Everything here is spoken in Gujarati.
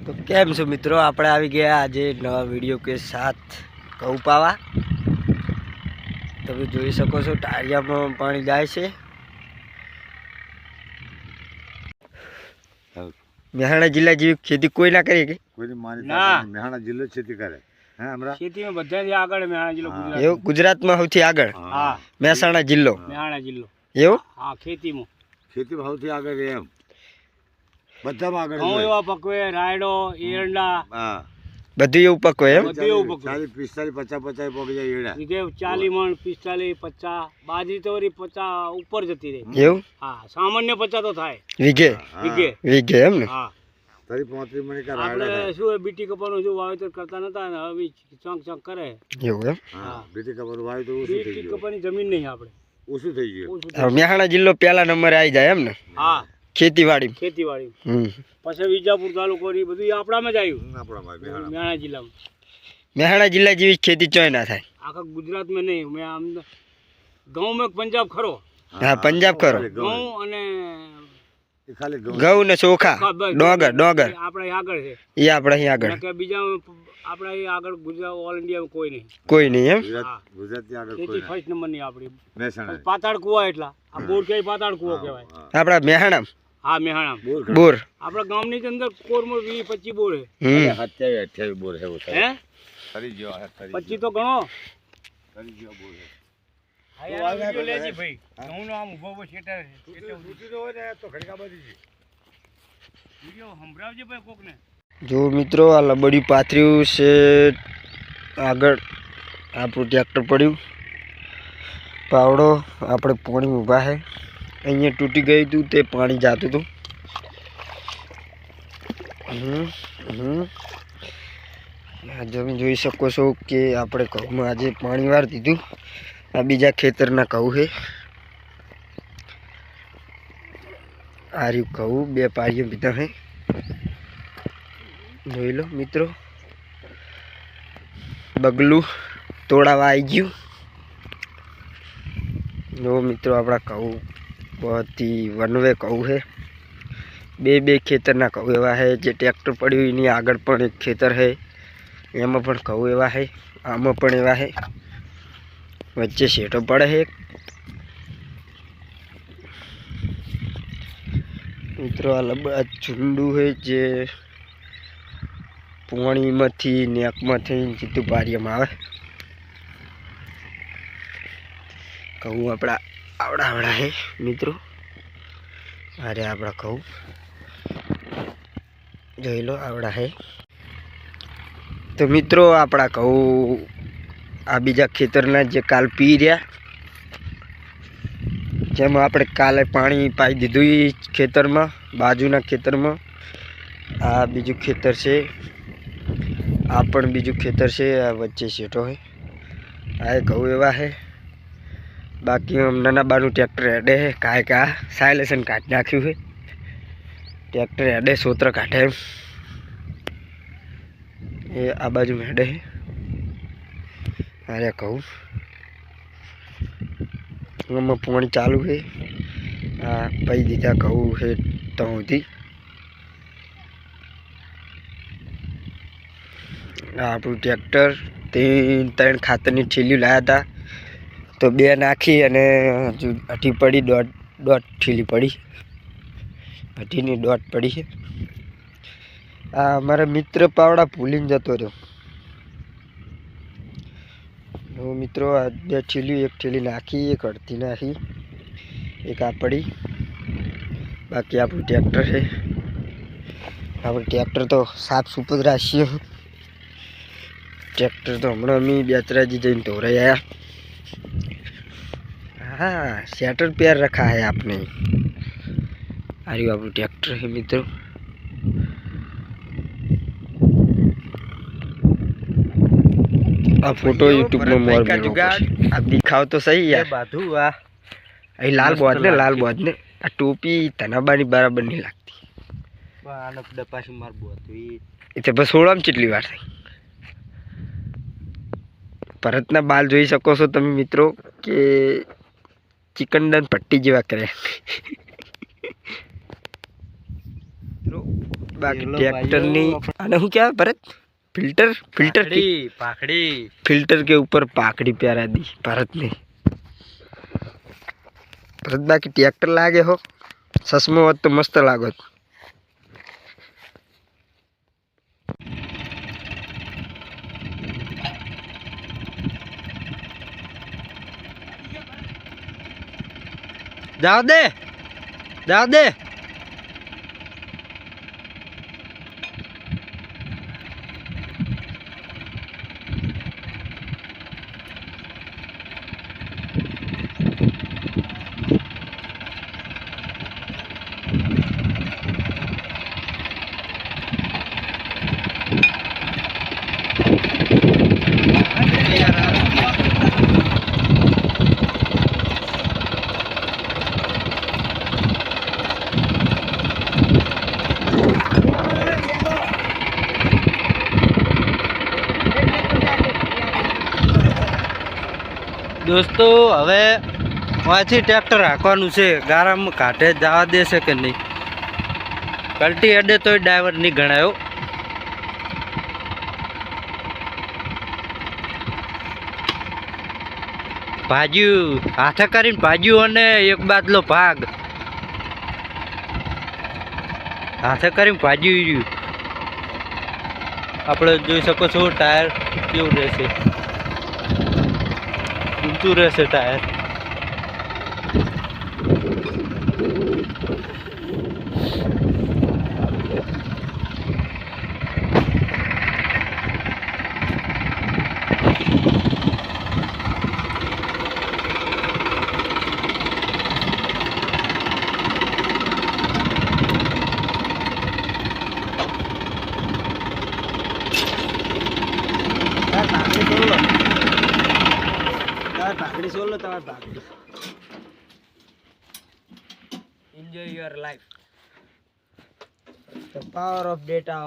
તો કેમ છો મિત્રો, આપણે આવી ગયા આજે નવા વિડીયો કે સાથ ઘઉં પાવા। તમે જોઈ શકો છો ટાળિયામાં પાણી જાય છે। મહેસાણા જિલ્લા જેવી ખેતી કોઈ ના કરી કે મહેસાણા જિલ્લો ખેતી કરે ખેતીમાં બધાથી આગળ મહેસાણા જિલ્લો એવું ગુજરાતમાં સૌથી આગળ મહેસાણા જિલ્લો એવું હા ખેતીમાં સૌથી આગળ એમ બધામાં આગળ ઘઉં એવા પકવે રાયડો એરંડા બધું એવું પકવે એમ 40 45 50 50 પકી જાય એડા 40 મણ 45 50 બાજરી તો 50 ઉપર જતી રહે એવું હા સામાન્ય 50 તો થાય વીઘે એમ ને હા તરી 35 મણ કા રાયડા આપણે શું બીટી કપાનું જો વાવેતર કરતા નતા ને હવે ચંક કરે એવું એમ હા બીટી કપાનું વાવે તો ઓછું થઈ ગયું બીટી કપાની જમીન નહીં આપણે ઓછું થઈ ગયું મહેસાણા જિલ્લો પહેલા નંબરે આવી જાય એમ ને હા ખેતીવાડી પછી વિજાપુર તાલુકો ની બધું આપણામાં જ આવ્યું મહેસાણા જિલ્લામાં મહેસાણા જિલ્લા જેવી ખેતી ચોય ના થાય આખા ગુજરાતમાં નહીં મેં આમ ઘઉં में પંજાબ ખરો હા પંજાબ ખરો ઘઉં અને ઘઉં ને ચોખા ડોગર આપણે આગળ છે એ આપણે અહીં આગળ કે બીજા આપણે અહીં આગળ ગુજરાત ઓલ ઇન્ડિયામાં કોઈ નહીં એમ ગુજરાતની આગળ કોઈ ફર્સ્ટ નંબર ની આપણી મહેસાણા પાતાળ કુવા એટલા આ બોર કે પાતાળ કુવો કહેવાય આપણા મહેસાણા હા મહેસાણા બોર આપણા ગામની અંદર કોરમાં 20 25 બોર છે 27 28 બોર છે હે ખરી ગયો 25 તો ગણો ખરી ગયો બોર છે જો મિત્રો આ લબડ્યું પાથર્યું છે આગળ આપણું ટ્રેક્ટર પડ્યું પાવડો આપણે પાણી ઊભા છે અહીંયા તૂટી ગયું હતું તે પાણી જાતું હતું તમે જોઈ શકો છો કે આપણે ઘઉંમાં આજે પાણી વાર દીધું આ બીજા ખેતરના ઘઉં છે આ રહ્યું ઘઉં બે પાળીઓ બીધા છે જોઈ લો મિત્રો બગલું તોડાવા આવી ગયું જો મિત્રો આપણા ઘઉં બહુથી વનવે ઘઉં છે બે ખેતરના ઘઉં એવા છે જે ટ્રેક્ટર પડ્યું એની આગળ પણ એક ખેતર છે એમાં પણ ઘઉં એવા છે આમાં પણ એવા છે વચ્ચે શેઠો પડે છે મિત્રો આ લબડા ઝુંડું છે જે પાણીમાંથી નેકમાંથી સીધું પારિયામાં આવે ઘઉં આપણા આવડા છે મિત્રો અરે આપણા ઘઉં જોઈ લો આવડા છે તો મિત્રો આપણા ઘઉં આ બીજા ખેતરના જે કાલ પી રહ્યા જેમાં આપણે કાલે પાણી પાઈ દીધું એ ખેતરમાં બાજુના ખેતરમાં આ બીજું ખેતર છે આ પણ બીજું ખેતર છે આ વચ્ચે શેઠો છે આ ઘઉં એવા છે બાકી નાના બાનું ટ્રેક્ટર હેડે છે કા સાયલેશન કાઢી નાખ્યું છે ટ્રેક્ટર હેડે સોત્ર કાઢે એમ એ આ બાજુ હેડે છે અરે કહું આમાં પાણી ચાલુ છે આ પૈ દીધા કહું છે તો સુધી આપણું ટ્રેક્ટર 3 ખાતરની થેલીઓ લાવ્યા હતા તો 2 નાખી અને હજુ અઢી પડી દોઢ થેલી પડી અઢીની દોઢ પડી છે આ અમારા મિત્ર પાવડા ભૂલીને જતો રહ્યો મિત્રો આ 2 થેલી એક થેલી નાખી એક અડધી નાખી એક આ પડી બાકી આપણું ટ્રેક્ટર છે આપણું ટ્રેક્ટર તો સાફ સુપરા છીએ ટ્રેક્ટર તો હમણાં અમે બેચરાજી જઈને ધોરાઈ આવ્યા हाँ सेटर पैर रखा है आपने अरे बाबू ट्रैक्टर है मित्रों आप फोटो यूट्यूब में मोर का जुगाड़ आप दिखाओ तो सही है बाधू वाह अरे लाल बहुत ने आ टोपी तनाबानी बराबर नहीं लगती आने डपासी मार बहुत इथे बस सोळाम चेटली वार થઈ ભરતના બાલ જોઈ શકો છો તમે મિત્રો કે ચિકનડન પટ્ટી જેવા કરે बाकी ट्रैक्टर नहीं अरे हूँ क्या भरत फिल्टर फिल्टर की पाखड़ी फिल्टर के ऊपर पाकड़ी प्यारा दी भरत ने भरत बाकी ट्रैक्टर लागे हो ससमो होत तो मस्त लागत जाओ दे जाओ दे दोस्तों हवे वहाँથી ट्रेक्टर હાંકવાનું છે ગારામાં કાઢે જવા દેશે કે નહીં કલ્ટી અડે તો ડ્રાઈવર નહીં ગણાયો ભાજ્યું હાથે કરીને ભાજ્યું અને એક બાદલો ભાગ હાથે કરીને ભાજ્યું આપણે જોઈ શકો છો ટાયર કેવું રહેશે ઊંચું રહેશે ટાયર भागड़ी सोल लो तब भागड़ी enjoy your life the power of data